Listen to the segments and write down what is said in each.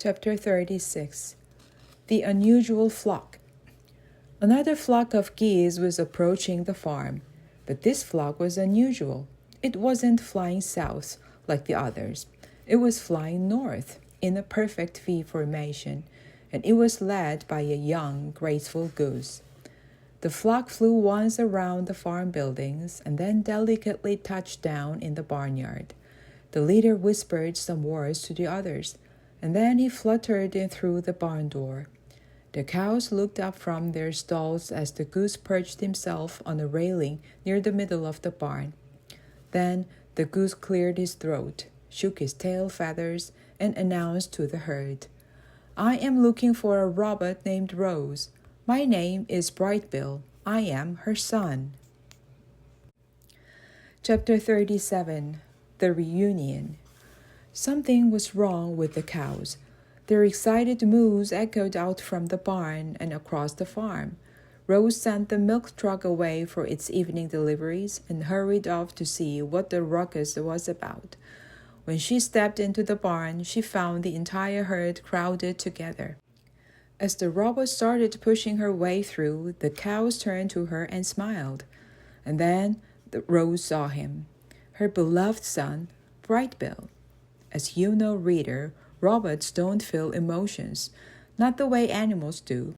Chapter 36. The Unusual Flock. Another flock of geese was approaching the farm, but this flock was unusual. It wasn't flying south like the others. It was flying north in a perfect V formation, and it was led by a young, graceful goose. The flock flew once around the farm buildings and then delicately touched down in the barnyard. The leader whispered some words to the others, and then he fluttered in through the barn door. The cows looked up from their stalls as the goose perched himself on a railing near the middle of the barn. Then the goose cleared his throat, shook his tail feathers, and announced to the herd, "I am looking for a robot named Rose. My name is Brightbill. I am her son." Chapter 37. The Reunion. Something was wrong with the cows. Their excited moos echoed out from the barn and across the farm. Rose sent the milk truck away for its evening deliveries and hurried off to see what the ruckus was about. When she stepped into the barn, she found the entire herd crowded together. As the robot started pushing her way through, the cows turned to her and smiled. And then Rose saw him, her beloved son, Brightbill. As you know, reader, robots don't feel emotions, not the way animals do.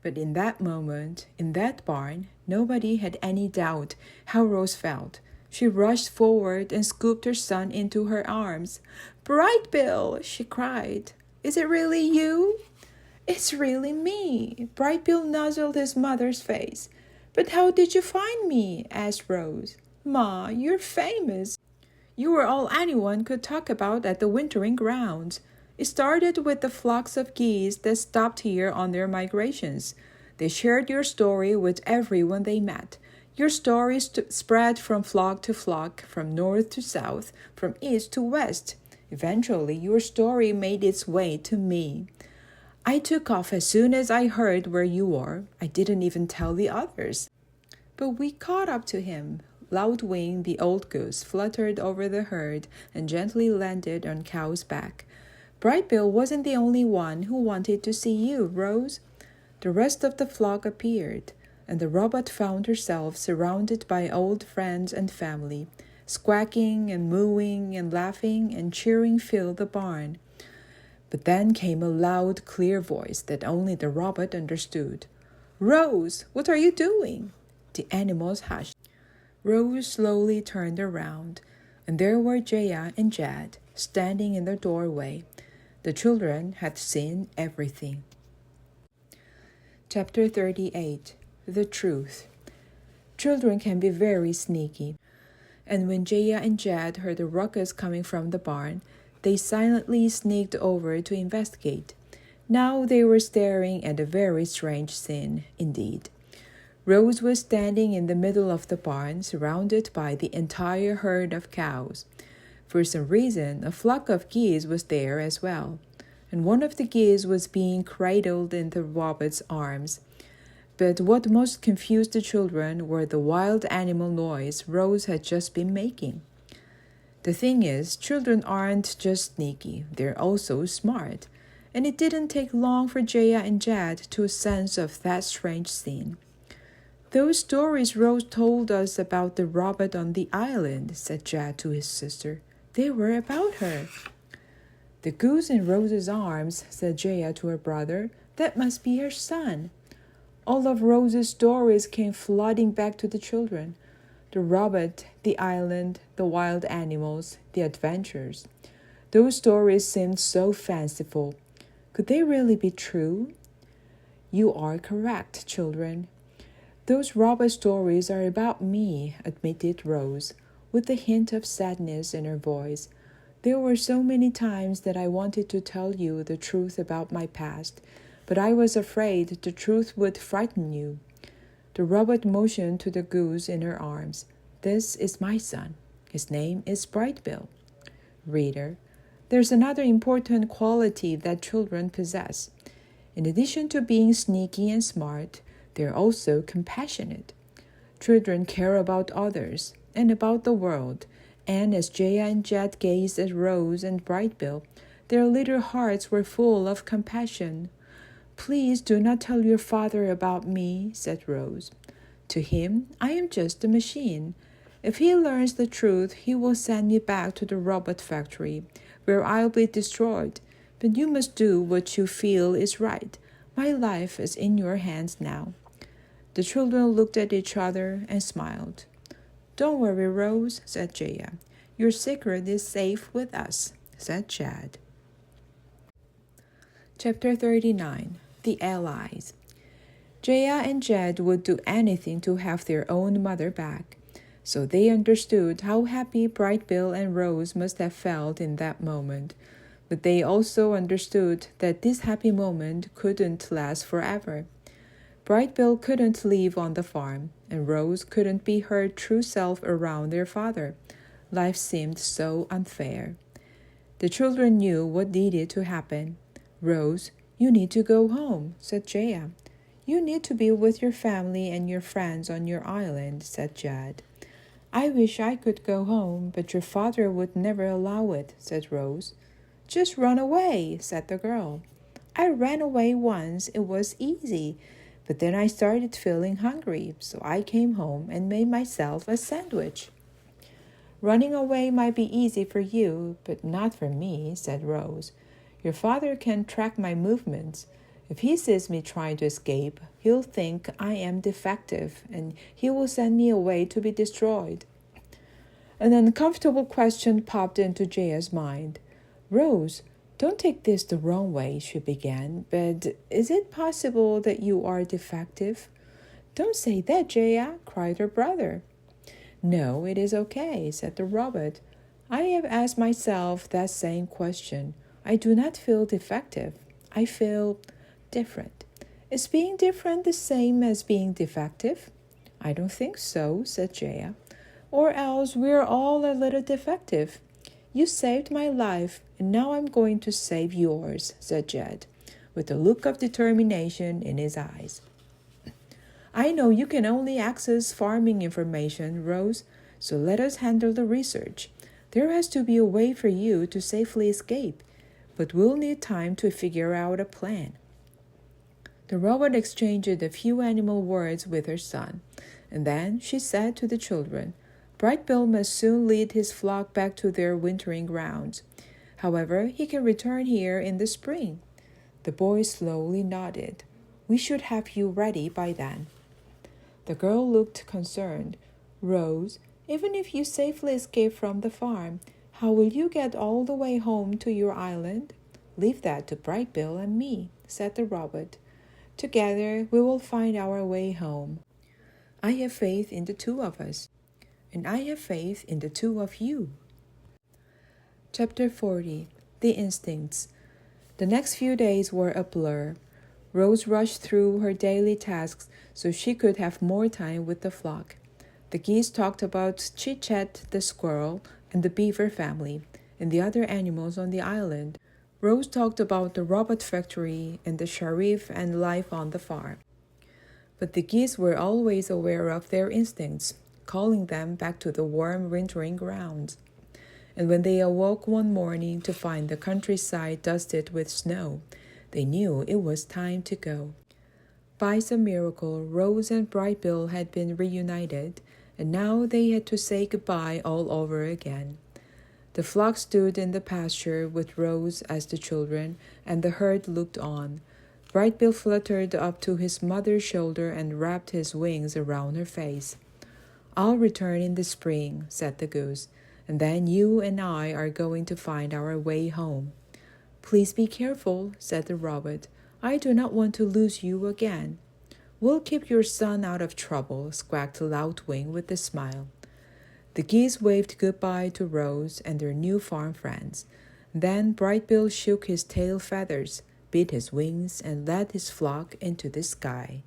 But in that moment, in that barn, nobody had any doubt how Rose felt. She rushed forward and scooped her son into her arms. "Brightbill!" she cried. "Is it really you?" "It's really me." Brightbill nuzzled his mother's face. "But how did you find me?" asked Rose. "Ma, you're famous. You were all anyone could talk about at the wintering grounds. It started with the flocks of geese that stopped here on their migrations. They shared your story with everyone they met. Your story spread from flock to flock, from north to south, from east to west. Eventually, your story made its way to me. I took off as soon as I heard where you were. I didn't even tell the others. But we caught up to him." Loudwing, the old goose, fluttered over the herd and gently landed on Cow's back. "Brightbill wasn't the only one who wanted to see you, Rose." The rest of the flock appeared, and the robot found herself surrounded by old friends and family. Squawking and mooing and laughing and cheering filled the barn. But then came a loud, clear voice that only the robot understood. "Rose, what are you doing?" The animals hushed. Rose slowly turned around, and there were Jaya and Jad standing in the doorway. The children had seen everything. Chapter 38. The Truth. Children can be very sneaky, and when Jaya and Jad heard a ruckus coming from the barn, they silently sneaked over to investigate. Now they were staring at a very strange scene indeed. Rose was standing in the middle of the barn, surrounded by the entire herd of cows. For some reason, a flock of geese was there as well, and one of the geese was being cradled in the robot's arms. But what most confused the children were the wild animal noise Rose had just been making. The thing is, children aren't just sneaky, they're also smart, and it didn't take long for Jaya and Jad to sense of that strange scene. "Those stories Rose told us about the robot on the island," said Jad to his sister. "They were about her." "The goose in Rose's arms," said Jaya to her brother. "That must be her son." All of Rose's stories came flooding back to the children. The robot, the island, the wild animals, the adventures. Those stories seemed so fanciful. Could they really be true? "You are correct, children. Those robot stories are about me," admitted Rose, with a hint of sadness in her voice. "There were so many times that I wanted to tell you the truth about my past, but I was afraid the truth would frighten you." The robot motioned to the goose in her arms. "This is my son. His name is Brightbill." Reader, there's another important quality that children possess. In addition to being sneaky and smart, they're also compassionate. Children care about others and about the world, and as Jaya and Jad gazed at Rose and Brightbill, Their little hearts were full of compassion. "Please do not tell your father about me," said Rose. "To him, I am just a machine. If he learns the truth, he will send me back to the robot factory, where I'll be destroyed. But you must do what you feel is right. My life is in your hands now." The children looked at each other and smiled. "Don't worry, Rose," said Jaya. "Your secret is safe with us," said Chad. Chapter 39. The Allies. Jaya and Jed would do anything to have their own mother back, so they understood how happy Bright Bill and Rose must have felt in that moment. But they also understood that this happy moment couldn't last forever. Bright Bill couldn't live on the farm, and Rose couldn't be her true self around their father. Life seemed so unfair. The children knew what needed to happen. "Rose, you need to go home," said Jaya. "You need to be with your family and your friends on your island," said Jed. "I wish I could go home, but your father would never allow it," said Rose. "Just run away," said the girl. "I ran away once. It was easy. But then I started feeling hungry, so I came home and made myself a sandwich." "Running away might be easy for you, but not for me," said Rose. "Your father can track my movements. If he sees me trying to escape, he'll think I am defective, and he will send me away to be destroyed." An uncomfortable question popped into Jaya's mind. "Rose, don't take this the wrong way," she began, "but is it possible that you are defective?" "Don't say that, Jaya," cried her brother. "No, it is okay," said the robot. "I have asked myself that same question. I do not feel defective. I feel different. Is being different the same as being defective?" "I don't think so," said Jaya. "Or else we're all a little defective. You saved my life, and now I'm going to save yours," said Jed, with a look of determination in his eyes. "I know you can only access farming information, Rose, so let us handle the research. There has to be a way for you to safely escape, but we'll need time to figure out a plan." The robot exchanged a few animal words with her son, and then she said to the children, "Bright Bill must soon lead his flock back to their wintering grounds. However, he can return here in the spring." The boys slowly nodded. "We should have you ready by then." The girl looked concerned. "Rose, even if you safely escape from the farm, how will you get all the way home to your island?" "Leave that to Bright Bill and me," said the robot. "Together we will find our way home. I have faith in the two of us, and I have faith in the two of you." Chapter 40. The Instincts. The next few days were a blur. Rose rushed through her daily tasks so she could have more time with the flock. The geese talked about Chit-Chat the squirrel and the beaver family, and the other animals on the island. Rose talked about the robot factory and the sheriff and life on the farm. But the geese were always aware of their instincts, calling them back to the warm wintering grounds. And when they awoke one morning to find the countryside dusted with snow, they knew it was time to go. By some miracle, Rose and Bright Bill had been reunited, and now they had to say goodbye all over again. The flock stood in the pasture with Rose as the children, and the herd looked on. Bright Bill fluttered up to his mother's shoulder and wrapped his wings around her face. "I'll return in the spring," said the goose, "and then you and I are going to find our way home." "Please be careful," said the robot. "I do not want to lose you again." "We'll keep your son out of trouble," squawked Loudwing with a smile. The geese waved goodbye to Rose and their new farm friends. Then Bright Bill shook his tail feathers, beat his wings, and led his flock into the sky.